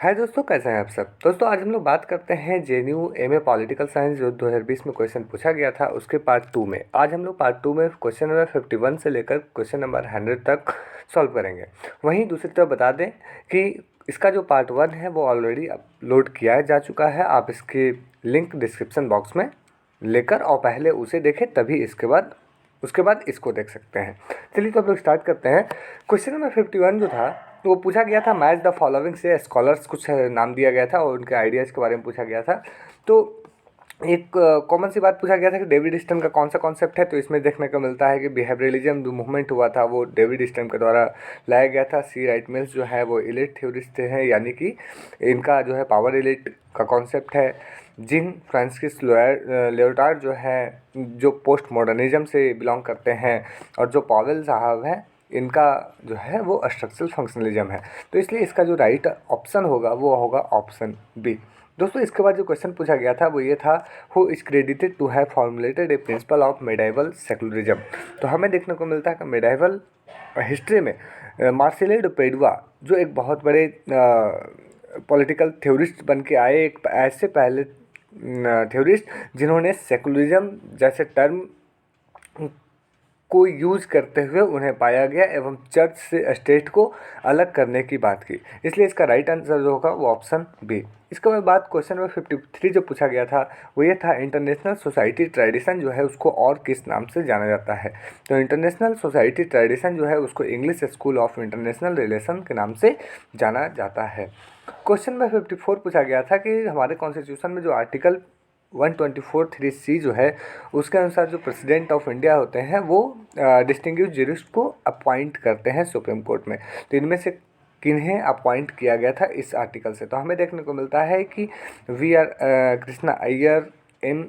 हाय दोस्तों, कैसे हैं आप सब। दोस्तों आज हम लोग बात करते हैं जेएनयू एमए पॉलिटिकल साइंस जो 2020 में क्वेश्चन पूछा गया था उसके पार्ट 2 में। आज हम लोग पार्ट 2 में क्वेश्चन नंबर 51 से लेकर क्वेश्चन नंबर 100 तक सॉल्व करेंगे। वहीं दूसरी तरफ बता दें कि इसका जो पार्ट 1 है वो ऑलरेडी अपलोड किया जा चुका है। आप इसकी लिंक डिस्क्रिप्शन बॉक्स में लेकर और पहले उसे देखें, तभी उसके बाद इसको देख सकते हैं। चलिए तो हम लोग स्टार्ट करते हैं। क्वेश्चन नंबर 51 जो था तो वो पूछा गया था मैच द फॉलोइंग से स्कॉलर्स, कुछ नाम दिया गया था और उनके आइडियाज़ के बारे में पूछा गया था। तो एक कॉमन सी बात पूछा गया था कि डेविड स्टर्न का कौन सा कॉन्सेप्ट है। तो इसमें देखने को मिलता है कि बिहेवियरलिज्म जो मूवमेंट हुआ था वो डेविड स्टर्न के द्वारा लाया गया था। सी राइट मिल्स जो है वो इलिट थ्योरिस्ट हैं, यानी कि इनका जो है पावर इलिट का कॉन्सेप्ट है। जिन फ्रांसिस लियोटार्ड जो है जो पोस्ट मॉडर्निज्म से बिलोंग करते हैं, और जो पॉवेल साहब हैं इनका जो है वो स्ट्रक्चरल फंक्शनलिज्म है। तो इसलिए इसका जो राइट ऑप्शन होगा वो होगा ऑप्शन बी। दोस्तों इसके बाद जो क्वेश्चन पूछा गया था वो ये था, who is credited to have formulated a principle of medieval secularism. तो हमें देखने को मिलता है कि मेडाइवल हिस्ट्री में मार्सिले डे पेडुआ जो एक बहुत बड़े पॉलिटिकल थ्योरिस्ट बन के आए, एक ऐसे पहले थ्योरिस्ट जिन्होंने सेकुलरिज्म जैसे टर्म को यूज करते हुए उन्हें पाया गया एवं चर्च से स्टेट को अलग करने की बात की। इसलिए इसका राइट आंसर जो होगा वो ऑप्शन बी। इसके बाद क्वेश्चन नंबर 53 जो पूछा गया था वो ये था, इंटरनेशनल सोसाइटी ट्रेडिशन जो है उसको और किस नाम से जाना जाता है। तो इंटरनेशनल सोसाइटी ट्रेडिशन जो है उसको English school of international relation के नाम से जाना जाता है। क्वेश्चन नंबर 54 पूछा गया था कि हमारे कॉन्स्टिट्यूशन में जो आर्टिकल 124(3)C जो है उसके अनुसार जो प्रेसिडेंट ऑफ इंडिया होते हैं वो डिस्टिंग्विश जरिस्ट को अपॉइंट करते हैं सुप्रीम कोर्ट में। तो इनमें से किन्हें अपॉइंट किया गया था इस आर्टिकल से। तो हमें देखने को मिलता है कि V R Krishna Iyer, M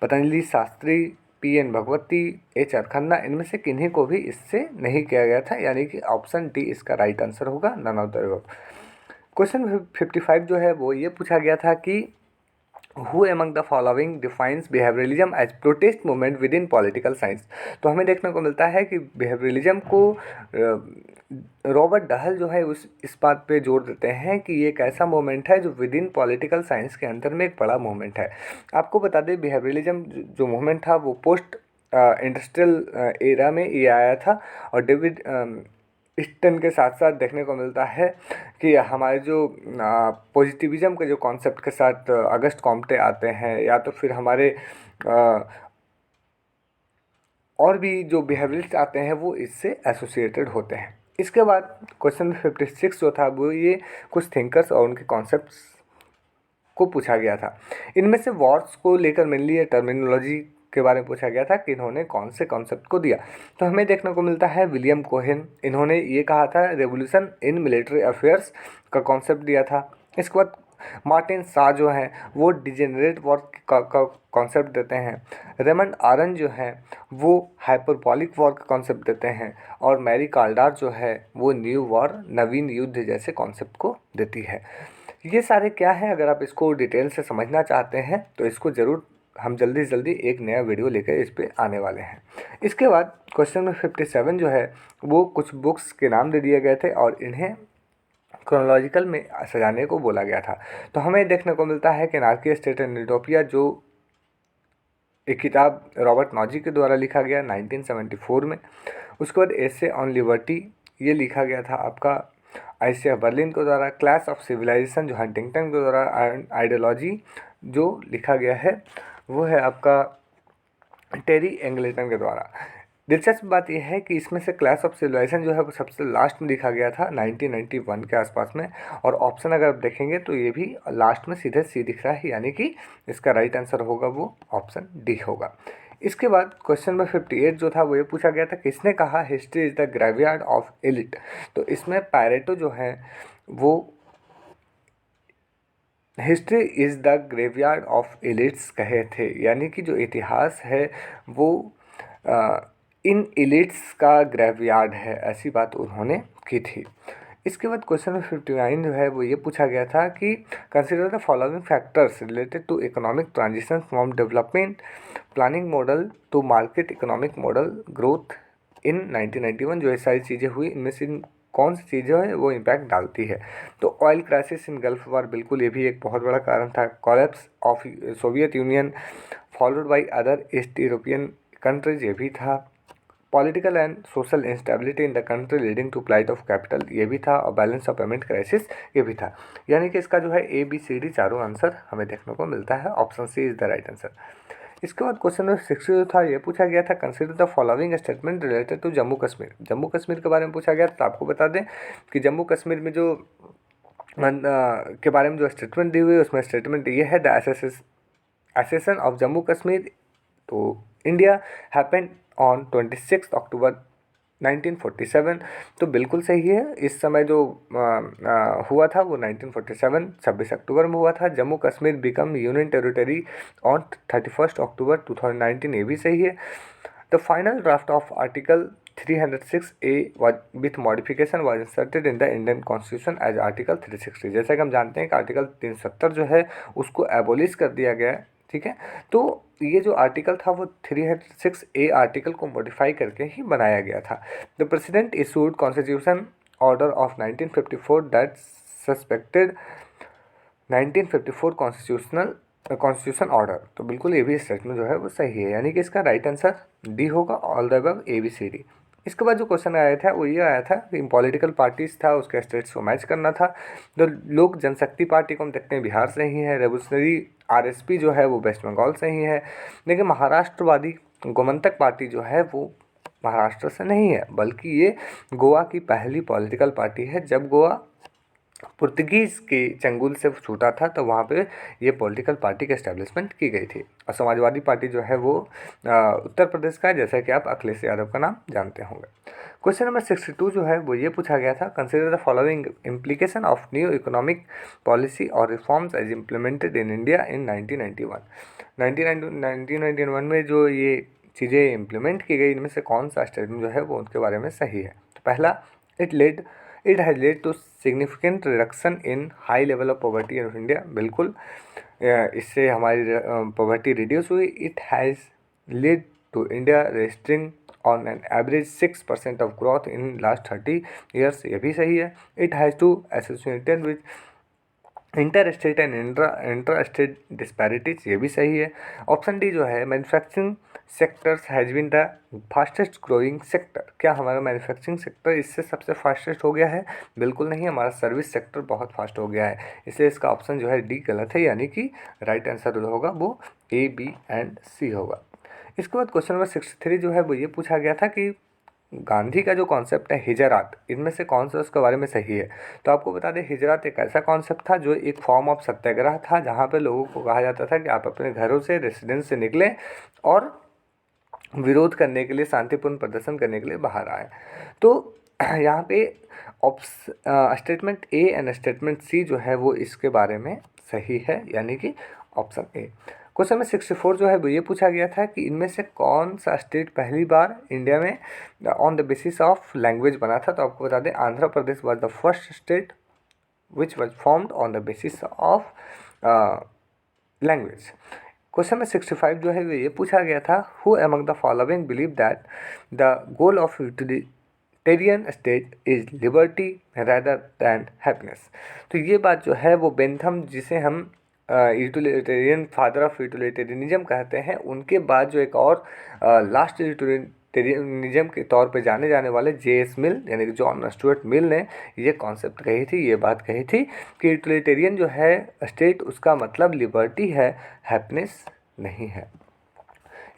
Patanjali Sastri, पी.एन. भगवती, एच.आर. खन्ना, इनमें से किन्हीं को भी इससे नहीं किया गया था, यानी कि ऑप्शन डी इसका राइट आंसर होगा, none of the above. Question 55 जो है वो ये पूछा गया था कि who among the following defines behaviouralism as protest movement within political science. तो हमें देखने को मिलता है कि बिहेवियरलिज्म को रॉबर्ट डहल जो है इस बात पे जोर देते हैं कि ये एक ऐसा मूवमेंट है जो विद इन पॉलिटिकल साइंस के अंदर में एक बड़ा मूवमेंट है। आपको बता दें बिहेवियरलिज्म जो मूवमेंट था वो पोस्ट इंडस्ट्रियल एरा में ये आया था। और डेविड स्टर्न के साथ साथ देखने को मिलता है कि हमारे जो पॉजिटिविज्म के जो कॉन्सेप्ट के साथ अगस्ट कॉम्टे आते हैं, या तो फिर हमारे और भी जो बिहेवियरिस्ट आते हैं वो इससे एसोसिएटेड होते हैं। इसके बाद क्वेश्चन 56 जो था वो ये कुछ थिंकर्स और उनके कॉन्सेप्ट्स को पूछा गया था। इनमें से वॉर्स को लेकर मेनली ये टर्मिनोलॉजी के बारे में पूछा गया था कि इन्होंने कौन से कॉन्सेप्ट को दिया। तो हमें देखने को मिलता है विलियम कोहेन, इन्होंने ये कहा था रेवोल्यूशन इन मिलिट्री अफेयर्स का कॉन्सेप्ट दिया था। इसके बाद मार्टिन शाह जो हैं वो डिजेनरेट वॉर का कॉन्सेप्ट देते हैं। रेमंड आरन जो हैं वो हाइपरबॉलिक वॉर का कॉन्सेप्ट देते हैं। और मैरी कार्डार जो है वो न्यू वॉर, नवीन युद्ध जैसे कॉन्सेप्ट को देती है। ये सारे क्या हैं, अगर आप इसको डिटेल से समझना चाहते हैं तो इसको ज़रूर हम जल्दी से जल्दी एक नया वीडियो लेकर इस पे आने वाले हैं। इसके बाद क्वेश्चन नंबर 57 जो है वो कुछ बुक्स के नाम दे दिए गए थे और इन्हें क्रोनोलॉजिकल में सजाने को बोला गया था। तो हमें देखने को मिलता है कि एनार्की स्टेट एंड यूटोपिया जो एक किताब रॉबर्ट नॉजी के द्वारा लिखा गया 1974 में। उसके बाद एसे ऑन लिबर्टी ये लिखा गया था आपका आइसिया बर्लिन के द्वारा। क्लास ऑफ सिविलाइजेशन जो हंटिंगटन के द्वारा। आइडियोलॉजी जो लिखा गया है वो है आपका टेरी एंगलेटन के द्वारा। दिलचस्प बात यह है कि इसमें से क्लास ऑफ सिविलाइजेशन जो है वो सबसे लास्ट में लिखा गया था 1991 के आसपास में। और ऑप्शन अगर आप देखेंगे तो ये भी लास्ट में सीधे सी दिख रहा है, यानी कि इसका राइट आंसर होगा वो ऑप्शन डी होगा। इसके बाद क्वेश्चन नंबर 58 जो था वो ये पूछा गया था, किसने कहा history is the graveyard of elite. तो इसमें पैरेटो जो है वो history is the graveyard of elites कहे थे, यानी कि जो इतिहास है वो इन एलिट्स का ग्रेवयार्ड है, ऐसी बात उन्होंने की थी। इसके बाद क्वेश्चन नंबर 59 जो है वो ये पूछा गया था कि consider the following factors related to economic transition from development planning model to market economic model growth in 1991। जो ये सारी चीज़ें हुई इनमें से कौन सी चीज़ जो है वो इम्पैक्ट डालती है। तो oil crisis in Gulf war, बिल्कुल ये भी एक बहुत बड़ा कारण था। Collapse of Soviet Union followed by other East European countries, ये भी था। Political and social instability in the country leading to flight of capital, ये भी था। और बैलेंस ऑफ पेमेंट क्राइसिस, ये भी था। यानी कि इसका जो है ABCD चारों आंसर हमें देखने को मिलता है। Option C is the right answer. इसके बाद क्वेश्चन नंबर 60 जो था, ये पूछा गया था consider the following statement related to Jammu Kashmir. Jammu Kashmir के बारे में पूछा गया। तो आपको बता दें कि जम्मू कश्मीर में जो के बारे में जो स्टेटमेंट दी हुई है, उसमें स्टेटमेंट ये है, the accession of Jammu Kashmir to India happened on 26 अक्टूबर 1947। तो बिल्कुल सही है। इस समय जो हुआ था वो 1947 26 अक्टूबर में हुआ था। Jammu Kashmir become union territory on 31 October 2019, ये भी सही है। The final draft of article 306A with modification was inserted in the Indian constitution as article 360। जैसा कि हम जानते हैं कि आर्टिकल 370 जो है उसको एबोलिश कर दिया गया है, ठीक है। तो ये जो आर्टिकल था वो 306A आर्टिकल को मॉडिफाई करके ही बनाया गया था। The president issued constitution order of 1954 that suspected 1954 constitution order. तो बिल्कुल ये भी स्टेटमेंट जो है वो सही है, यानी कि इसका राइट आंसर डी होगा, ऑल द अबव ABCD। इसके बाद जो क्वेश्चन आया था वो ये आया था कि पॉलिटिकल पार्टीज था उसके स्टेट्स को मैच करना था। तो लोक जनशक्ति पार्टी को हम देखते हैं बिहार से ही है। रेवोल्यूशनरी RSP जो है वो वेस्ट बंगाल से ही है। लेकिन महाराष्ट्रवादी गोमंतक पार्टी जो है वो महाराष्ट्र से नहीं है, बल्कि ये गोवा की पहली पॉलिटिकल पार्टी है। जब गोवा पुर्तगीज़ के चंगुल से छूटा था तो वहाँ पे ये पॉलिटिकल पार्टी की एस्टेब्लिशमेंट की गई थी। और समाजवादी पार्टी जो है वो उत्तर प्रदेश का है, जैसा कि आप अखिलेश यादव का नाम जानते होंगे। क्वेश्चन नंबर 62 जो है वो ये पूछा गया था, consider the following implication of new economic policy और reforms as implemented in India in 1991। 1991 में जो ये चीज़ें इम्प्लीमेंट की गई, इनमें से कौन सा स्टेटमेंट जो है वो उनके बारे में सही है। तो पहला, it has led to significant reduction in high level of poverty in India. बिल्कुल इससे हमारी पॉवर्टी रिड्यूस हुई। It has led to India registering on an average 6% of growth in last 30 years, ये भी सही है। It has to associated with inter state and inter state disparities, ये भी सही है। ऑप्शन डी जो है, manufacturing sectors has been the fastest growing sector. क्या हमारा मैन्युफैक्चरिंग सेक्टर इससे सबसे फास्टेस्ट हो गया है? बिल्कुल नहीं, हमारा सर्विस सेक्टर बहुत फास्ट हो गया है। इसलिए इसका ऑप्शन जो है डी गलत है, यानी कि राइट आंसर जो होगा वो A, B एंड C होगा। इसके बाद क्वेश्चन नंबर 63 जो है वो ये पूछा गया था कि गांधी का जो कॉन्सेप्ट है हिजरात, इनमें से कौन सा उसके बारे में सही है। तो आपको बता दें, हिजरात एक ऐसा कॉन्सेप्ट था जो एक फॉर्म ऑफ सत्याग्रह था, जहाँ पे लोगों को कहा जाता था कि आप अपने घरों से, रेसिडेंस से निकलें और विरोध करने के लिए, शांतिपूर्ण प्रदर्शन करने के लिए बाहर आए। तो यहाँ पे statement A and statement C जो है वो इसके बारे में सही है, यानी कि ऑप्शन A। क्वेश्चन में 64 जो है वो ये पूछा गया था कि इनमें से कौन सा स्टेट पहली बार इंडिया में on the basis of language बना था। तो आपको बता दें, Andhra Pradesh was the first state which was formed on the basis of language. Question में 65 जो है ये पूछा गया था, who among the following believe that the goal of utilitarian state is liberty rather than happiness. तो ये बात जो है वो बेंथम, जिसे हम यूटिलिटेरियन फादर ऑफ यूटिलिटेरियनिज्म कहते हैं, उनके बाद जो एक और लास्ट यूटिलिटेरियनिज्म के तौर पे जाने जाने वाले J.S. मिल यानी कि जॉन स्टुअर्ट मिल ने ये कॉन्सेप्ट कही थी, ये बात कही थी कि यूटिलिटेरियन जो है स्टेट, उसका मतलब लिबर्टी है, हैप्पीनेस नहीं है।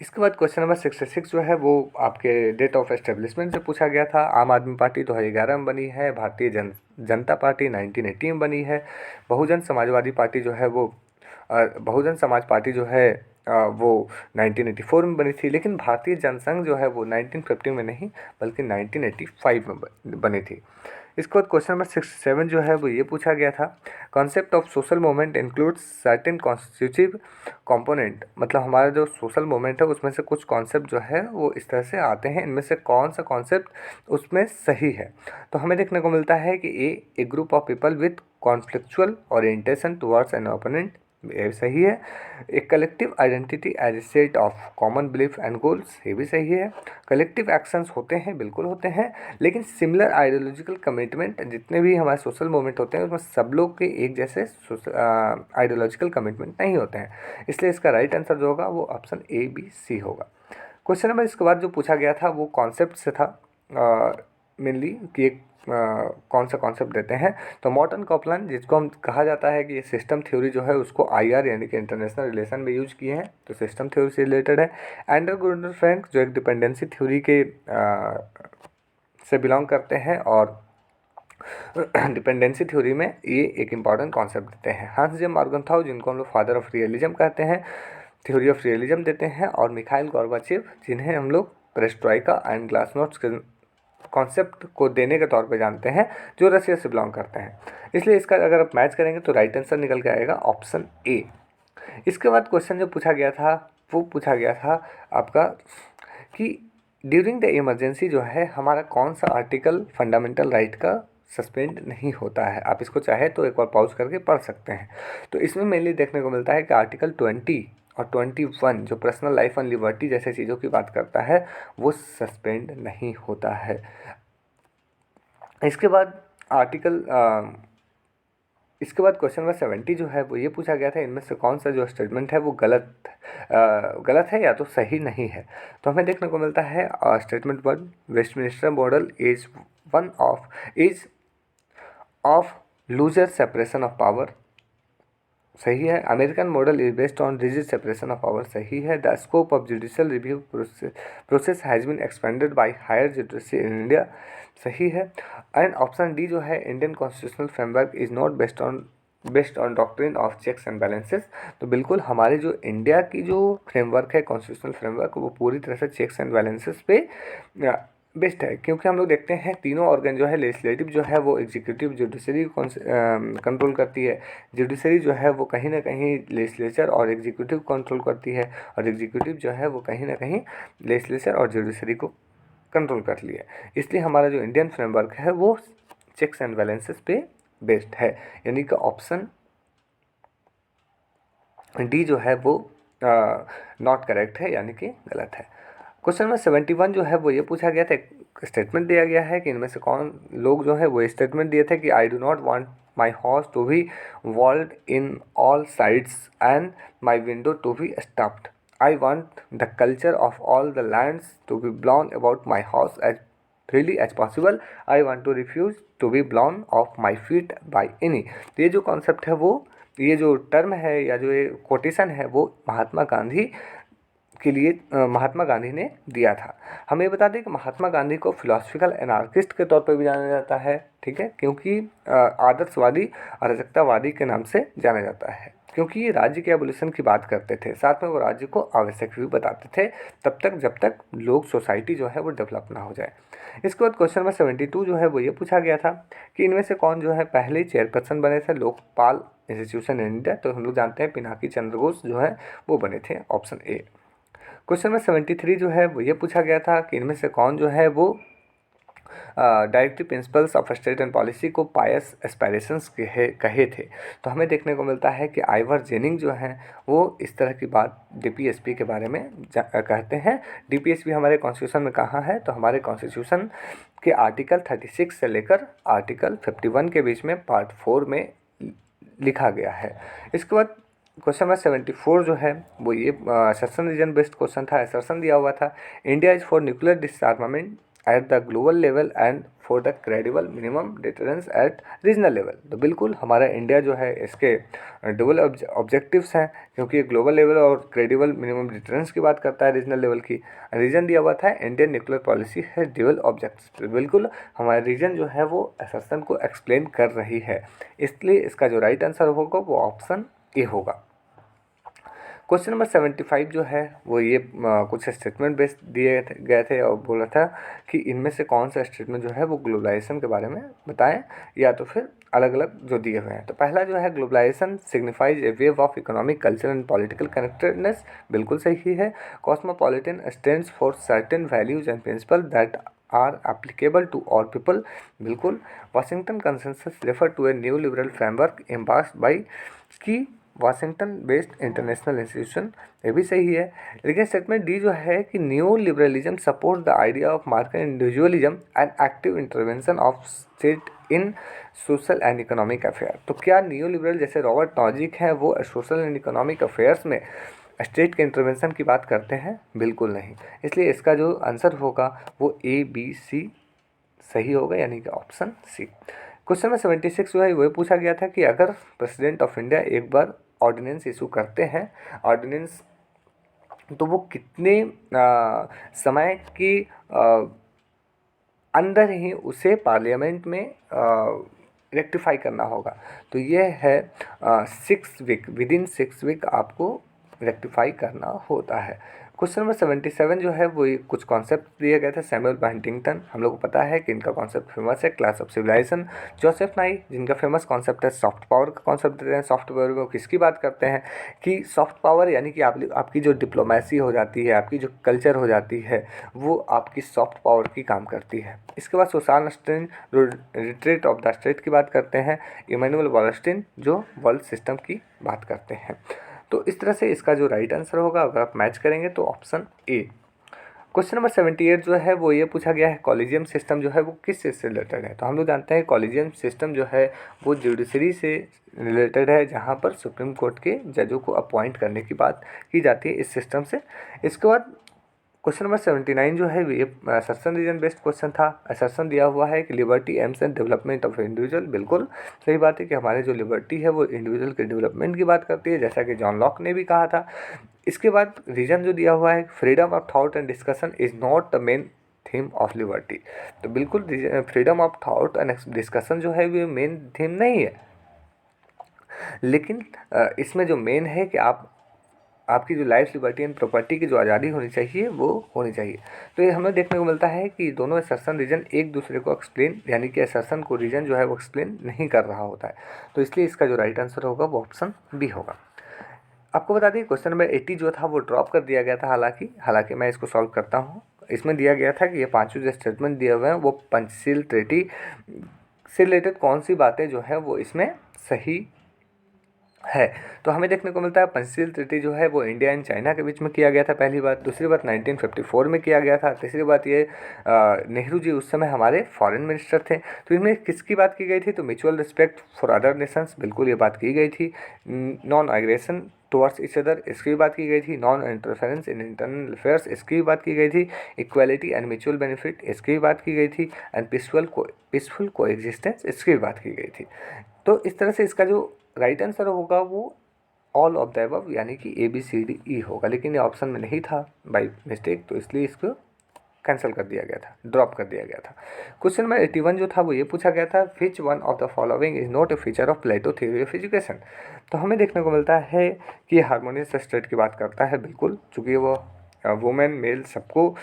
इसके बाद क्वेश्चन नंबर 66 जो है वो आपके डेट ऑफ एस्टेब्लिशमेंट से पूछा गया था। आम आदमी पार्टी 2011 में बनी है। भारतीय जनता पार्टी 1980 में बनी है। बहुजन समाजवादी पार्टी जो है वो बहुजन समाज पार्टी जो है वो 1984 में बनी थी। लेकिन भारतीय जनसंघ जो है वो 1950 में नहीं बल्कि 1985 में बनी थी। इसके बाद क्वेश्चन नंबर 67 जो है वो ये पूछा गया था, concept of social movement includes certain constitutive component. मतलब हमारा जो सोशल मूवमेंट है उसमें से कुछ कॉन्सेप्ट जो है वो इस तरह से आते हैं, इनमें से कौन सा कॉन्सेप्ट उसमें सही है। तो हमें देखने को मिलता है कि a group of people with conflictual orientation towards an opponent. ये सही है। एक collective identity as a set of common belief and goals, ये भी सही है। कलेक्टिव एक्शंस होते हैं, बिल्कुल होते हैं, लेकिन सिमिलर आइडियोलॉजिकल कमिटमेंट, जितने भी हमारे सोशल मूवमेंट होते हैं उसमें सब लोग के एक जैसे आइडियोलॉजिकल कमिटमेंट नहीं होते हैं। इसलिए इसका राइट आंसर जो होगा वो ऑप्शन ए बी सी होगा। क्वेश्चन नंबर इसके बाद जो पूछा गया था वो कॉन्सेप्ट से था मेनली, कि एक कौन सा कॉन्सेप्ट देते हैं। तो मॉर्टन कॉपलान, जिसको हम कहा जाता है कि ये सिस्टम थ्योरी जो है उसको आईआर यानी कि इंटरनेशनल रिलेशन में यूज किए हैं, तो सिस्टम थ्योरी से रिलेटेड है। एंडर गुडनर फ्रैंक जो एक डिपेंडेंसी थ्योरी के से बिलोंग करते हैं और डिपेंडेंसी थ्योरी में ये एक इम्पॉर्टेंट कॉन्सेप्ट देते हैं। हांस जे मॉर्गनथाउ, जिनको हम लोग फादर ऑफ रियलिज्म कहते हैं, थ्योरी ऑफ रियलिज्म देते हैं। और मिखाइल गोर्बाचेव, जिन्हें हम लोग पेरेस्ट्रोइका एंड ग्लासनोस्ट के कॉन्सेप्ट को देने के तौर पे जानते हैं, जो रशिया से बिलोंग करते हैं। इसलिए इसका अगर आप मैच करेंगे तो राइट आंसर निकल के आएगा ऑप्शन ए। इसके बाद क्वेश्चन जो पूछा गया था वो पूछा गया था आपका कि ड्यूरिंग द इमरजेंसी जो है हमारा कौन सा आर्टिकल फंडामेंटल राइट का सस्पेंड नहीं होता है। आप इसको चाहे तो एक बार पॉज करके पढ़ सकते हैं। तो इसमें मेनली देखने को मिलता है कि आर्टिकल 20 और 21 जो पर्सनल लाइफ एंड लिबर्टी जैसे चीज़ों की बात करता है वो सस्पेंड नहीं होता है। इसके बाद इसके बाद क्वेश्चन नंबर 70 जो है वो ये पूछा गया था, इनमें से कौन सा जो स्टेटमेंट है वो गलत है या तो सही नहीं है। तो हमें देखने को मिलता है statement 1, Westminster model is of looser separation of power, सही है। American model is based on rigid separation of power, सही है। The scope of judicial review process has been expanded by higher judiciary in India, सही है। And option D जो है, Indian constitutional framework is not based on doctrine of checks and balances, तो बिल्कुल हमारे जो इंडिया की जो फ्रेमवर्क है कॉन्स्टिट्यूशनल फ्रेमवर्क, वो पूरी तरह से चेक्स एंड बैलेंसेस पे बेस्ट है। क्योंकि हम लोग देखते हैं तीनों ऑर्गन जो है, लेजिस्लेटिव जो है वो एग्जीक्यूटिव जुडिशरी कंट्रोल करती है, जुडिशरी जो है वो कहीं ना कहीं लेजिस्लेचर और एग्जीक्यूटिव कंट्रोल करती है, और एग्जीक्यूटिव जो है वो कहीं ना कहीं लेजिस्लेचर और जुडिशरी को कंट्रोल कर लिया। इसलिए हमारा जो इंडियन फ्रेमवर्क है वो चेक्स एंड बैलेंसेस पे बेस्ड है, यानी कि ऑप्शन डी जो है वो नॉट करेक्ट है, यानी कि गलत है। क्वेश्चन नंबर 71 जो है वो ये पूछा गया था, स्टेटमेंट दिया गया है कि इनमें से कौन लोग जो है वो स्टेटमेंट दिए थे कि I do not want my house to be walled in all sides and my window to be stuffed, I want the culture of all the lands to be blown about my house as freely as possible, I want to refuse to be blown off my feet by any. तो ये जो concept है वो, ये जो term है या जो ये कोटेशन है वो महात्मा गांधी के लिए महात्मा गांधी ने दिया था। हम ये बता दें कि महात्मा गांधी को फिलोसफिकल एनार्किस्ट के तौर पर भी जाना जाता है, ठीक है, क्योंकि आदर्शवादी अराजकतावादी के नाम से जाना जाता है, क्योंकि ये राज्य के एबोलिशन की बात करते थे, साथ में वो राज्य को आवश्यक भी बताते थे तब तक जब तक लोग सोसाइटी जो है वो डेवलप ना हो जाए। इसके बाद क्वेश्चन नंबर 72 जो है वो ये पूछा गया था कि इनमें से कौन जो है पहले चेयरपर्सन बने थे लोकपाल इंस्टीट्यूशन इन इंडिया। तो हम लोग जानते हैं पिनाकी चंद्र घोष जो है वो बने थे, ऑप्शन ए। क्वेश्चन नंबर 73 जो है वो ये पूछा गया था कि इनमें से कौन जो है वो directive principles of state and policy को पायस एस्पायरेशंस कहे थे। तो हमें देखने को मिलता है कि आइवर जेनिंग जो है वो इस तरह की बात डीपीएसपी के बारे में कहते हैं। डीपीएसपी हमारे कॉन्स्टिट्यूशन में कहाँ है, तो हमारे कॉन्स्टिट्यूशन के आर्टिकल 36 से लेकर आर्टिकल 51 के बीच में पार्ट 4 में लिखा गया है। इसके बाद क्वेश्चन नंबर 74 जो है वो ये असर्शन रीजन बेस्ड क्वेश्चन था। असर्शन दिया हुआ था, India is for nuclear डिसआर्मामेंट at the global level and for the credible minimum deterrence eight regional level. तो बिल्कुल हमारा इंडिया जो है इसके डबल ऑब्जेक्टिव्स हैं, क्योंकि ये ग्लोबल लेवल और क्रेडिबल मिनिमम डिटरेंस की बात करता है रीजनल लेवल की। रीजन दिया हुआ था इंडियन न्यूक्लियर पॉलिसी है डबल ऑब्जेक्टिव्स। बिल्कुल हमारा रीजन जो है वो असर्शन को एक्सप्लेन कर रही है, इसलिए इसका जो राइट आंसर होगा वो ऑप्शन ए होगा। क्वेश्चन नंबर 75 जो है वो ये कुछ स्टेटमेंट बेस्ड दिए गए थे और बोला था कि इनमें से कौन सा स्टेटमेंट जो है वो ग्लोबलाइजेशन के बारे में बताएं या तो फिर अलग अलग जो दिए हुए हैं। तो पहला जो है, globalisation signifies a wave of economic culture and political connectedness, बिल्कुल सही है। Cosmopolitan stands for certain values and principle that are applicable to all people, बिल्कुल। Washington consensus refer to a new liberal framework embossed by key Washington based international institution, ये भी सही है। लेकिन statement D जो है कि new liberalism support the idea of market individualism and active intervention of state in social and economic affair. तो क्या न्यू लिबरल जैसे रॉबर्ट नॉजिक हैं वो सोशल एंड इकोनॉमिक अफेयर्स में स्टेट के इंटरवेंशन की बात करते हैं? बिल्कुल नहीं। इसलिए इसका जो आंसर होगा वो ए बी सी सही होगा, यानी कि ऑप्शन सी। क्वेश्चन नंबर 76 जो है वह पूछा गया था कि अगर प्रेसिडेंट ऑफ इंडिया एक बार ऑर्डिनेंस इशू करते हैं, ऑर्डिनेंस, तो वो कितने समय के अंदर ही उसे पार्लियामेंट में रेक्टिफाई करना होगा। तो ये है 6 वीक, विद इन 6 वीक आपको रेक्टिफाई करना होता है। क्वेश्चन नंबर 77 जो है वो कुछ कॉन्सेप्ट दिए गए थे सैमुअल हंटिंगटन, हम लोग को पता है कि इनका कॉन्सेप्ट फेमस है clash of civilisation. Joseph Nye जिनका फेमस कॉन्सेप्ट है सॉफ्ट पावर का कॉन्सेप्ट देते हैं। सॉफ्ट पावर में किसकी बात करते हैं कि सॉफ्ट पावर यानी कि आपकी जो डिप्लोमेसी हो जाती है, आपकी जो कल्चर हो जाती है, वो आपकी सॉफ्ट पावर की काम करती है। इसके बाद Susan Strange retreat of the state की बात करते हैं। इमैनुअल वॉलस्टीन जो वर्ल्ड सिस्टम की बात करते हैं। तो इस तरह से इसका जो राइट आंसर होगा अगर आप मैच करेंगे तो ऑप्शन ए। क्वेश्चन नंबर 78 जो है वो ये पूछा गया है कॉलेजियम सिस्टम जो है वो किस चीज़ से रिलेटेड है? तो हम लोग जानते हैं कॉलेजियम सिस्टम जो है वो जुडिशरी से रिलेटेड है, जहाँ पर सुप्रीम कोर्ट के जजों को अपॉइंट करने की बात की जाती है इस सिस्टम से। इसके बाद क्वेश्चन नंबर 79 जो है ये असर्शन रीजन बेस्ड क्वेश्चन था। असर्शन दिया हुआ है कि liberty AIIMS and development of individual, बिल्कुल सही बात है कि हमारे जो लिबर्टी है वो इंडिविजुअल के डेवलपमेंट की बात करती है, जैसा कि जॉन लॉक ने भी कहा था। इसके बाद रीजन जो दिया हुआ है freedom of thought and discussion is not the main theme of liberty. तो बिल्कुल freedom of thought and discussion जो है वो मेन थीम नहीं है, लेकिन इसमें जो मेन है कि आपकी जो लाइफ लिबर्टी एंड प्रॉपर्टी की जो आज़ादी होनी चाहिए वो होनी चाहिए। तो ये हमें देखने को मिलता है कि दोनों असर्शन रीजन एक दूसरे को एक्सप्लेन, यानी कि असर्शन को रीजन जो है वो एक्सप्लेन नहीं कर रहा होता है। तो इसलिए इसका जो राइट आंसर होगा वो ऑप्शन बी होगा। आपको बता दें क्वेश्चन नंबर 80 जो था वो ड्रॉप कर दिया गया था, हालांकि मैं इसको सॉल्व करता हूँ। इसमें दिया गया था कि ये पांचों जो स्टेटमेंट दिए हुए हैं वो पंचशील ट्रीटी से रिलेटेड कौन सी बातें जो है वो इसमें सही है। तो हमें देखने को मिलता है पंचशील ट्रीटी जो है वो इंडिया एंड चाइना के बीच में किया गया था, पहली बात। दूसरी बात 1954 में किया गया था। तीसरी बात ये नेहरू जी उस समय हमारे फॉरेन मिनिस्टर थे। तो इनमें किसकी बात की गई थी? तो mutual respect for other Nations, बिल्कुल ये बात की गई थी। Non aggression towards each other, इसकी भी बात की गई थी। Non interference in internal affairs, इसकी भी बात की गई थी। इक्वालिटी एंड म्यूचुअल बेनिफिट, इसकी भी बात की गई थी। एंड पीसफुल को एग्जिस्टेंस, इसकी भी बात की गई थी। तो इस तरह से इसका जो राइट आंसर होगा वो ऑल ऑफ द अबव, यानी कि A B C D E होगा। लेकिन ये ऑप्शन में नहीं था बाई मिस्टेक, तो इसलिए इसको कैंसिल कर दिया गया था, ड्रॉप कर दिया गया था। क्वेश्चन नंबर 81 जो था वो ये पूछा गया था which one of the following is not a feature of Plato theory of education. तो हमें देखने को मिलता है कि हारमोनियस स्टेट की बात करता है, बिल्कुल, चूँकि वो वुमेन मेल सबको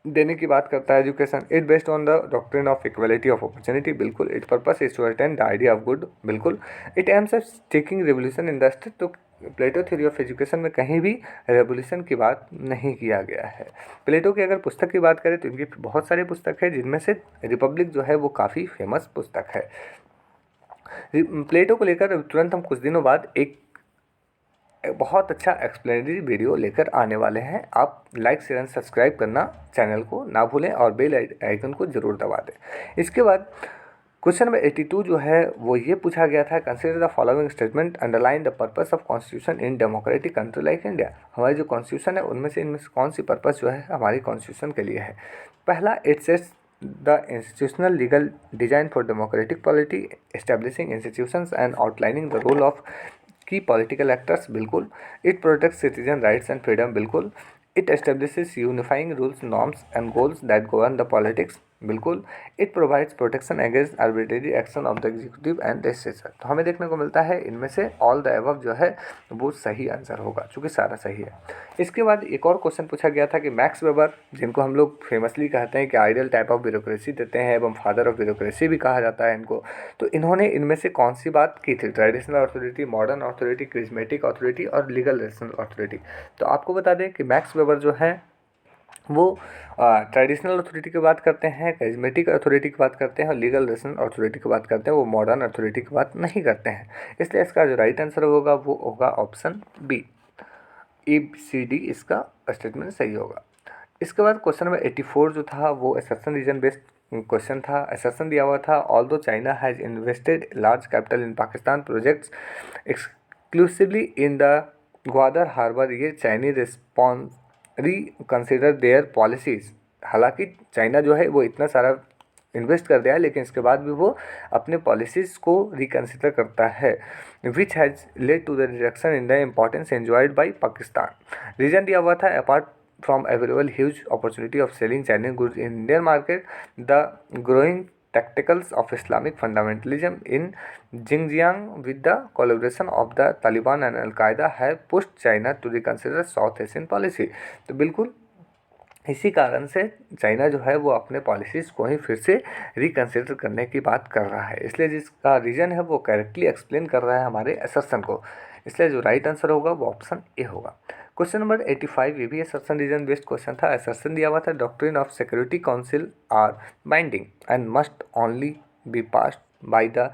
देने की बात करता है। Education it based on the doctrine of equality of opportunity, बिल्कुल। It purpose is to attain the idea of good, बिल्कुल। It aims at taking revolution in the state, तो प्लेटो थ्योरी ऑफ एजुकेशन में कहीं भी revolution की बात नहीं किया गया है। प्लेटो की अगर पुस्तक की बात करें तो इनकी बहुत सारी पुस्तक है, जिनमें से रिपब्लिक जो है वो काफ़ी फेमस पुस्तक है। प्लेटो को लेकर तुरंत हम कुछ दिनों बाद एक बहुत अच्छा एक्सप्लेनरी वीडियो लेकर आने वाले हैं। आप लाइक शेयर एंड सब्सक्राइब करना चैनल को ना भूलें और बेल आइकन को ज़रूर दबा दें। इसके बाद क्वेश्चन नंबर 82 जो है वो ये पूछा गया था consider the following statement underline the purpose of constitution in democratic country like India. हमारी जो कॉन्स्टिट्यूशन है इनमें से कौन सी पर्पस जो है हमारी कॉन्स्टिट्यूशन के लिए है? पहला, it sets the institutional legal design for democratic polity, establishing institutions and outlining the role of key political actors, बिल्कुल। It protects citizen rights and freedom, बिल्कुल। It establishes unifying rules, norms and goals that govern the politics, बिल्कुल। It provides protection against arbitrary action of the executive and legislature. तो हमें देखने को मिलता है इनमें से ऑल द अबव जो है वो सही आंसर होगा, चूँकि सारा सही है। इसके बाद एक और क्वेश्चन पूछा गया था कि मैक्स वेबर, जिनको हम लोग फेमसली कहते हैं कि आइडियल टाइप ऑफ ब्यूरोक्रेसी देते हैं एवं फादर ऑफ ब्यूरोक्रेसी भी कहा जाता है इनको, तो इन्होंने इनमें से कौन सी बात की थी? Traditional authority, modern authority, charismatic authority और लीगल रेशनल अथॉरिटी। तो आपको बता दें कि मैक्स वेबर जो है वो ट्रेडिशनल अथॉरिटी की बात करते हैं, कैरिज्मेटिक अथॉरिटी की बात करते हैं और लीगल रेशनल अथॉरिटी की बात करते हैं, वो मॉडर्न अथॉरिटी की बात नहीं करते हैं। इसलिए इसका जो राइट आंसर होगा वो होगा ऑप्शन बी, ABCD इसका स्टेटमेंट सही होगा। इसके बाद क्वेश्चन नंबर 84 जो था वो असर्शन रीजन बेस्ड क्वेश्चन था। असर्शन दिया हुआ था, although China has invested large capital in Pakistan projects exclusively in the Gwadar harbour, ये Chinese response reconsider their policies. हालांकि चाइना जो है वो इतना सारा इन्वेस्ट कर दिया है, लेकिन इसके बाद भी वो अपने पॉलिसीज़ को रिकन्सिडर करता है, which has led to the reduction in the importance enjoyed by Pakistan. Reason दिया हुआ था, apart from available huge opportunity of selling Chinese goods in Indian market, the growing tacticals of Islamic fundamentalism in Xinjiang with the collaboration of the Taliban and Al-Qaeda have pushed China to reconsider South Asian policy। तो बिल्कुल इसी कारण से China जो है वो अपने policies को ही फिर से रिकन्सिडर करने की बात कर रहा है, इसलिए जिसका रीज़न है वो करेक्टली एक्सप्लेन कर रहा है हमारे असर्शन को, इसलिए जो राइट आंसर होगा वो ऑप्शन ए होगा। क्वेश्चन नंबर 85 ये भी असर्शन रीजन बेस्ड क्वेश्चन था। असर्शन दिया हुआ था, doctrine of security council are binding and must only be passed by the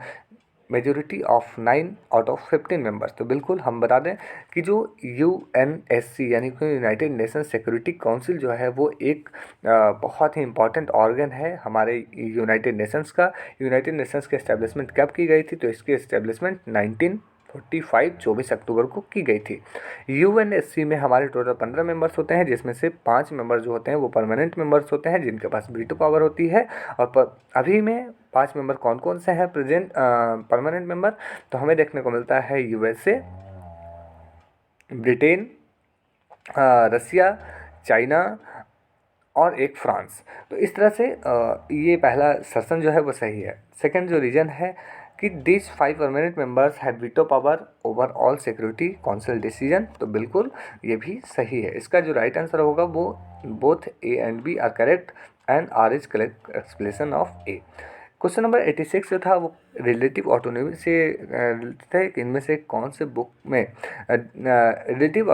majority of 9 out of 15 members. तो बिल्कुल हम बता दें कि जो UNSC यानी कि यूनाइटेड नेशंस सिक्योरिटी काउंसिल जो है वो एक बहुत ही इंपॉर्टेंट ऑर्गन है हमारे यूनाइटेड नेशंस का। यूनाइटेड नेशंस की एस्टेब्लिशमेंट कब की गई थी? तो इसकी एस्टेब्लिशमेंट 1945 24 अक्टूबर को की गई थी। UNSC में हमारे टोटल 15 मेंबर्स होते हैं, जिसमें से 5 मेंबर जो होते हैं वो परमानेंट मेंबर्स होते हैं जिनके पास वीटो पावर होती है। और अभी में 5 मेंबर कौन कौन से हैं प्रेजेंट परमानेंट मेंबर? तो हमें देखने को मिलता है USA, ब्रिटेन, रसिया, चाइना और एक फ्रांस। तो इस तरह से ये पहला सेशन जो है वो सही है। सेकंड जो रीजन है कि this 5 permanent members have veto power over all security council decision. तो बिल्कुल ये भी सही है। इसका जो राइट आंसर होगा वो both A and B are correct and R is correct explanation of A। Question number 86 जो था वो रिलेटिव ऑटोनॉमी से थे। इनमें से कौन से बुक में relative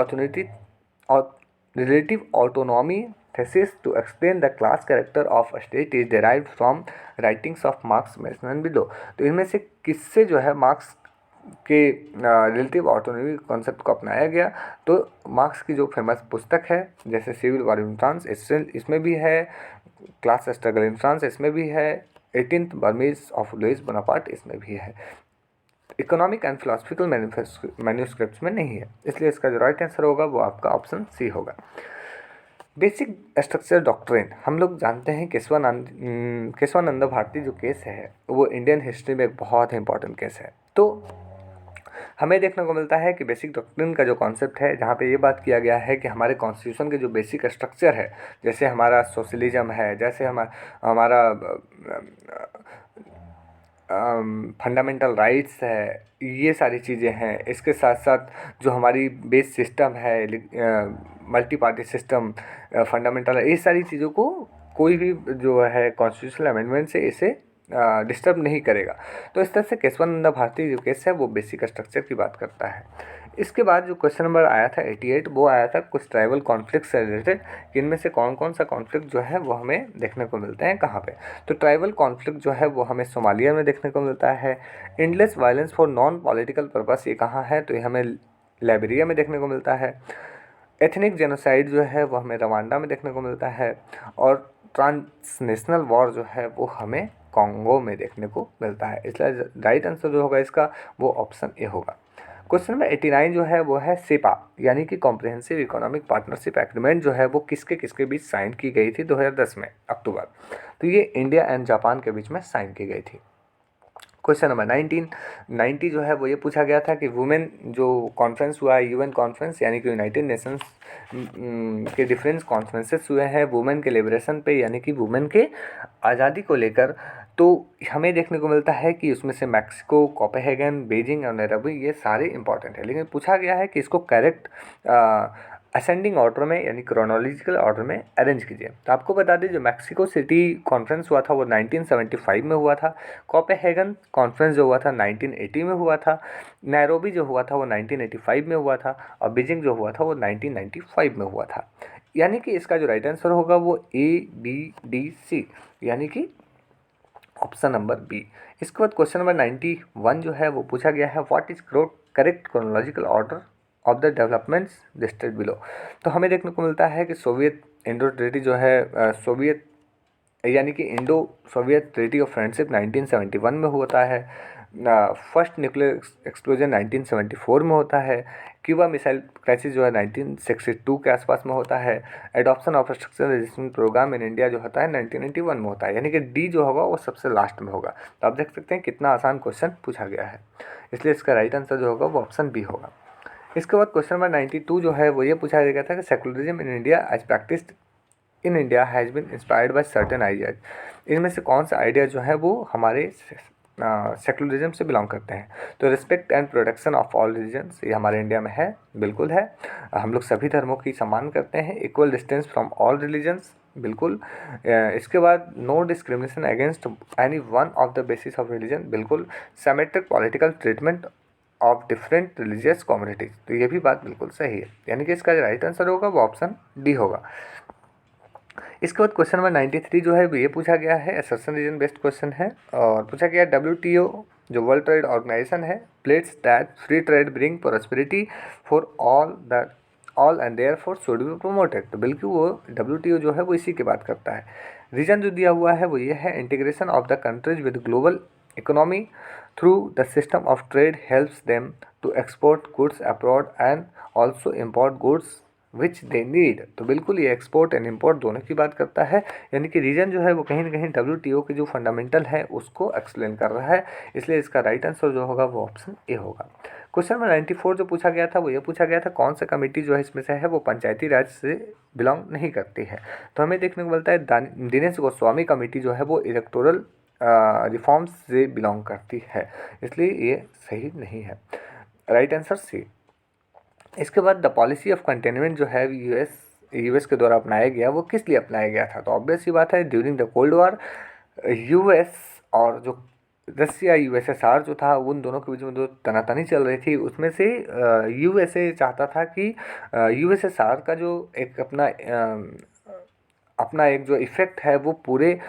autonomy thesis to explain the class character of a state is derived from writings of Marx mentioned below। तो इनमें से किससे जो है मार्क्स के रिलेटिव ऑटोनॉमी कॉन्सेप्ट को अपनाया गया? तो मार्क्स की जो फेमस पुस्तक है जैसे सिविल वॉर इन फ्रांस इसमें भी है, क्लास स्ट्रगल इन फ्रांस इसमें भी है, 18th Burmese of Louis Bonaparte इसमें भी है। इकोनॉमिक एंड फिलोसफिकल मैन्यूस्क्रिप्ट्स में नहीं है, इसलिए इसका जो राइट आंसर होगा वो आपका ऑप्शन सी होगा। बेसिक स्ट्रक्चर डॉक्ट्रिन हम लोग जानते हैं केशवानंद भारती जो केस है वो इंडियन हिस्ट्री में एक बहुत ही इंपॉर्टेंट केस है। तो हमें देखने को मिलता है कि बेसिक डॉक्ट्रिन का जो कॉन्सेप्ट है, जहाँ पे ये बात किया गया है कि हमारे कॉन्स्टिट्यूशन के जो बेसिक स्ट्रक्चर है, जैसे हमारा सोशलिज्म है, जैसे हमारा फंडामेंटल राइट्स है, ये सारी चीज़ें हैं। इसके साथ साथ जो हमारी बेस सिस्टम है, मल्टी पार्टी सिस्टम, फंडामेंटल, ये सारी चीज़ों को कोई भी जो है कॉन्स्टिट्यूशनल अमेंडमेंट से इसे डिस्टर्ब नहीं करेगा। तो इस तरह से केशवानंद भारती जो केस है वो बेसिक स्ट्रक्चर की बात करता है। इसके बाद जो क्वेश्चन नंबर आया था 88 वो आया था कुछ ट्राइबल कॉन्फ्लिक्ट से रिलेटेड, इनमें से कौन कौन सा कॉन्फ्लिक्ट जो है वो हमें देखने को मिलते हैं कहाँ पे? तो ट्राइबल कॉन्फ्लिक्ट जो है वो हमें सोमालिया में देखने को मिलता है। Endless violence for non political purpose ये कहाँ है? तो ये हमें लाइबेरिया में देखने को मिलता है। एथनिक जेनोसाइड जो है वो हमें रवांडा में देखने को मिलता है। और ट्रांसनेशनल वॉर जो है वो हमें कॉन्गो में देखने को मिलता है, इसलिए राइट आंसर जो होगा इसका वो ऑप्शन ए होगा। क्वेश्चन नंबर 89 जो है वो है सेपा यानी कि कॉम्प्रिहेंसिव इकोनॉमिक पार्टनरशिप एग्रीमेंट जो है वो किसके किसके बीच साइन की गई थी 2010 में अक्टूबर? तो ये इंडिया एंड जापान के बीच में साइन की गई थी। क्वेश्चन नंबर 1990 जो है वो ये पूछा गया था कि वुमेन जो कॉन्फ्रेंस हुआ है, UN कॉन्फ्रेंस यानी कि यूनाइटेड नेशंस के डिफरेंस कॉन्फ्रेंसेस हुए हैं वुमेन के लिबरेशन पे यानी कि वुमेन के आज़ादी को लेकर। तो हमें देखने को मिलता है कि उसमें से मैक्सिको, कोपेनहेगन, बीजिंग और नैरोबी ये सारे इंपॉर्टेंट है, लेकिन पूछा गया है कि इसको करेक्ट असेंडिंग ऑर्डर में यानी क्रोनोलॉजिकल ऑर्डर में अरेंज कीजिए। तो आपको बता दें जो मैक्सिको सिटी कॉन्फ्रेंस हुआ था वो 1975 में हुआ था। कोपेनहेगन कॉन्फ्रेंस जो हुआ था 1980 में हुआ था। नैरोबी जो हुआ था वो 1985 में हुआ था। और बीजिंग जो हुआ था वो 1995 में हुआ था। यानी कि इसका जो राइट आंसर होगा वो ABDC, यानी कि ऑप्शन नंबर बी। इसके बाद क्वेश्चन नंबर 91 जो है वो पूछा गया है, what is correct chronological order of the developments listed below. तो हमें देखने को मिलता है कि सोवियत इंडो ट्रीटी जो है, सोवियत यानी कि Indo Soviet treaty of friendship 1971 में होता है। फर्स्ट न्यूक्लियर एक्सप्लोजन 1974 में होता है। क्यूबा मिसाइल क्राइसिस जो है 1962 के आसपास में होता है। Adoption of structural resistance programme in India जो होता है 1991 में होता है, यानी कि डी जो होगा वो सबसे लास्ट में होगा। तो आप देख सकते हैं कितना आसान क्वेश्चन पूछा गया है, इसलिए इसका राइट आंसर जो होगा वो ऑप्शन बी होगा। इसके बाद क्वेश्चन नंबर 92 जो है वो ये पूछा गया था कि secularism in India as practised in India has been inspired by certain ideas. इनमें से कौन सा आइडिया जो है वो हमारे सेकुलरिज्म से बिलोंग करते हैं। तो respect and protection of all religions, ये हमारे इंडिया में है, बिल्कुल है। हम लोग सभी धर्मों की सम्मान करते हैं। Equal distance from all religions, बिल्कुल। इसके बाद no discrimination against any one of the basis of religion, बिल्कुल। Symmetric political treatment of different religious communities, तो ये भी बात बिल्कुल सही है, यानी कि इसका जो राइट आंसर होगा वो ऑप्शन डी होगा। इसके बाद क्वेश्चन नंबर 93 जो है ये पूछा गया है, असर्शन रीजन बेस्ड क्वेश्चन है, और पूछा गया WTO जो वर्ल्ड ट्रेड ऑर्गेनाइजेशन है, plates that free trade bring prosperity for all and therefore should be promoted. तो बिल्कुल वो WTO जो है वो इसी की बात करता है। रीजन जो दिया हुआ है वो ये है, integration of the countries with global economy through the system of trade helps them to export goods abroad and also import goods which they need. तो बिल्कुल ये एक्सपोर्ट एंड इम्पोर्ट दोनों की बात करता है, यानी कि रीजन जो है वो कहीं ना कहीं WTO के जो फंडामेंटल है उसको एक्सप्लेन कर रहा है, इसलिए इसका राइट आंसर जो होगा वो ऑप्शन ए होगा। क्वेश्चन नंबर 94 जो पूछा गया था वो ये पूछा गया था, कौन सा कमेटी जो है इसमें से है वो पंचायती राज से बिलोंग नहीं करती है। तो हमें देखने को मिलता है दिनेश गोस्वामी कमेटी जो है वो इलेक्टोरल रिफॉर्म्स से बिलोंग करती है, इसलिए ये सही नहीं है। Right answer C. इसके बाद द पॉलिसी ऑफ कंटेनमेंट जो है यूएस के द्वारा अपनाया गया, वो किस लिए अपनाया गया था। तो ऑब्वियस सी बात है, during the cold war US और जो रसिया USSR जो था, उन दोनों के बीच में जो तनातनी चल रही थी उसमें से USA चाहता था कि USSR का जो एक अपना एक जो इफ़ेक्ट है वो पूरे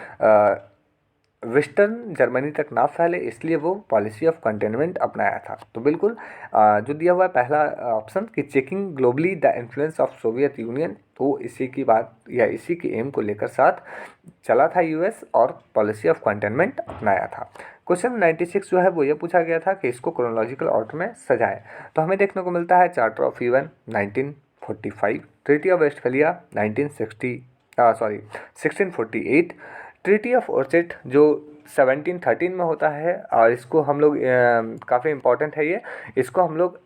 वेस्टर्न जर्मनी तक ना फैले, इसलिए वो पॉलिसी ऑफ कंटेनमेंट अपनाया था। तो बिल्कुल जो दिया हुआ है पहला ऑप्शन कि checking globally the influence of Soviet union, तो इसी की बात या इसी के एम को लेकर साथ चला था यूएस और पॉलिसी ऑफ कंटेनमेंट अपनाया था। क्वेश्चन 96 जो है वो ये पूछा गया था कि इसको क्रोनोलॉजिकल ऑर्डर में सजाएं। तो हमें देखने को मिलता है charter of UN 1945, treaty of Westphalia 1648, treaty of Utrecht जो 1713 में होता है, और इसको हम लोग काफ़ी इम्पोर्टेंट है ये, इसको हम लोग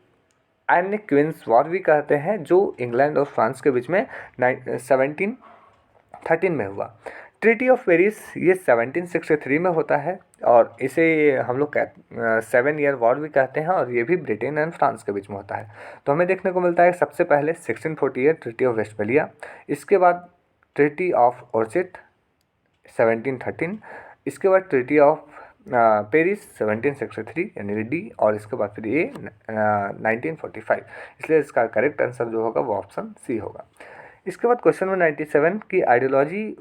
एन क्वींस वॉर भी कहते हैं, जो इंग्लैंड और फ्रांस के बीच में 1713 में हुआ। ट्रीटी ऑफ पेरिस ये 1763 में होता है, और इसे हम लोग 7 ईयर वॉर भी कहते हैं, और ये भी ब्रिटेन एंड फ्रांस के बीच में होता है। तो हमें देखने को मिलता है सबसे पहले 1648 ट्रीटी ऑफ वेस्टफेलिया, इसके बाद ट्रीटी ऑफ ओर्चेट 1713, इसके बाद ट्रीटी ऑफ पेरिस 1763 यानी डी, और इसके बाद फिर ये 1945, इसलिए इसका करेक्ट आंसर जो होगा वो ऑप्शन सी होगा। इसके बाद क्वेश्चन नंबर 97 की आइडियोलॉजी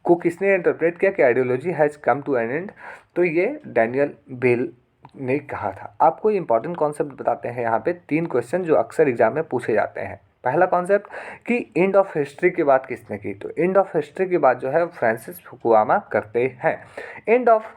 को किसने इंटरप्रेट किया कि ideology has come to an end. तो ये डैनियल बेल ने कहा था। आपको इंपॉर्टेंट कॉन्सेप्ट बताते हैं यहाँ पे 3 क्वेश्चन जो अक्सर एग्जाम में पूछे जाते हैं। पहला कॉन्सेप्ट कि एंड ऑफ हिस्ट्री की बात किसने की। तो एंड ऑफ हिस्ट्री की बात जो है फ्रांसिस फुकुयामा करते हैं। End of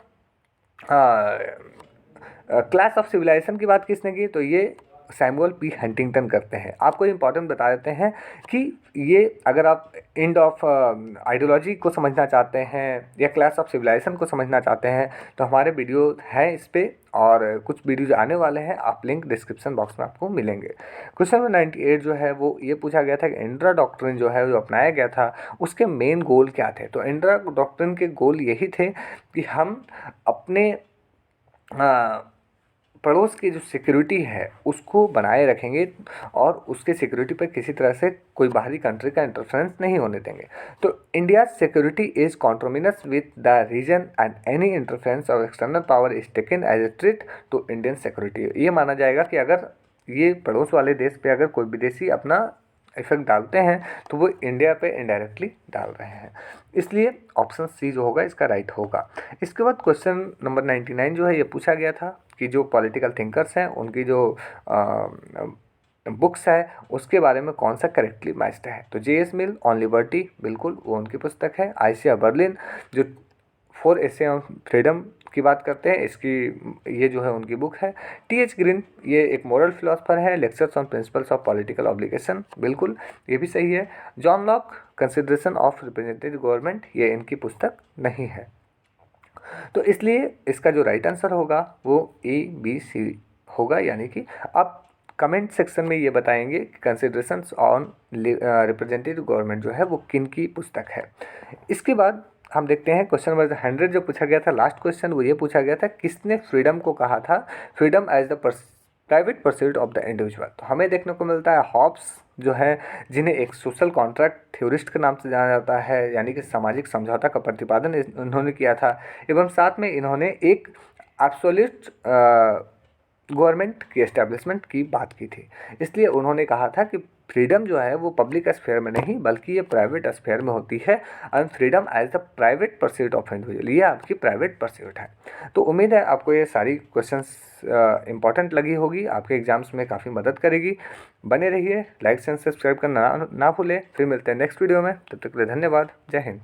clash of civilisation की बात किसने की। तो ये सैमुअल पी हंटिंगटन करते हैं। आपको इम्पॉर्टेंट बता देते हैं कि ये अगर आप एंड ऑफ आइडियोलॉजी को समझना चाहते हैं या क्लास ऑफ सिविलाइजेशन को समझना चाहते हैं तो हमारे वीडियो हैं इस पर, और कुछ वीडियोज आने वाले हैं, आप लिंक डिस्क्रिप्शन बॉक्स में आपको मिलेंगे। क्वेश्चन नंबर 98 जो है वो ये पूछा गया था कि एंड्रा डॉक्ट्रिन जो है जो अपनाया गया था उसके मेन गोल क्या थे। तो एंड्रा डॉक्ट्रिन के गोल यही थे कि हम अपने पड़ोस की जो सिक्योरिटी है उसको बनाए रखेंगे और उसके सिक्योरिटी पर किसी तरह से कोई बाहरी कंट्री का इंटरफेरेंस नहीं होने देंगे। तो India security is conterminous with the region and any interference of external power is taken as a threat to Indian security. ये माना जाएगा कि अगर ये पड़ोस वाले देश पे अगर कोई विदेशी अपना इफेक्ट डालते हैं तो वो इंडिया पे इनडायरेक्टली डाल रहे हैं। इसलिए ऑप्शन सी जो होगा इसका राइट होगा। इसके बाद क्वेश्चन नंबर 99 जो है ये पूछा गया था कि जो पॉलिटिकल थिंकर्स हैं उनकी जो बुक्स है उसके बारे में कौन सा करेक्टली मैच्ड है। तो जे एस मिल ऑन लिबर्टी, बिल्कुल वो उनकी पुस्तक है। आइसिया बर्लिन जो 4 एसे ऑन फ्रीडम की बात करते हैं, इसकी ये जो है उनकी बुक है। टी एच ग्रीन ये एक मोरल फिलोसफर है, lectures on principles of political obligation, बिल्कुल ये भी सही है। John Locke consideration of representative government, ये इनकी पुस्तक नहीं है। तो इसलिए इसका जो राइट आंसर होगा वो ए बी सी होगा। यानी कि आप कमेंट सेक्शन में ये बताएंगे कि कंसिडरेशंस ऑन रिप्रेजेंटेटिव गवर्नमेंट जो है वो किन की पुस्तक है। इसके बाद हम देखते हैं क्वेश्चन नंबर 100 जो पूछा गया था, लास्ट क्वेश्चन वो ये पूछा गया था, किसने फ्रीडम को कहा था freedom as the private pursuit of the individual. तो हमें देखने को मिलता है हॉब्स जो है, जिन्हें एक सोशल कॉन्ट्रैक्ट थ्योरिस्ट के नाम से जाना जाता है, यानी कि सामाजिक समझौता का प्रतिपादन इन्होंने किया था। एवं साथ में इन्होंने एक एब्सोल्यूट गवर्नमेंट की एस्टेब्लिशमेंट की बात की थी। इसलिए उन्होंने कहा था कि फ्रीडम जो है वो पब्लिक स्फेयर में नहीं बल्कि ये प्राइवेट स्फेयर में होती है, and freedom as the private pursuit of individual, ये आपकी प्राइवेट परस्यूट है। तो उम्मीद है आपको ये सारी क्वेश्चंस इंपॉर्टेंट लगी होगी, आपके एग्जाम्स में काफ़ी मदद करेगी। बने रहिए, लाइक एंड सब्सक्राइब करना ना भूलें। फिर मिलते हैं नेक्स्ट वीडियो में, तब तक के लिए धन्यवाद। जय हिंद।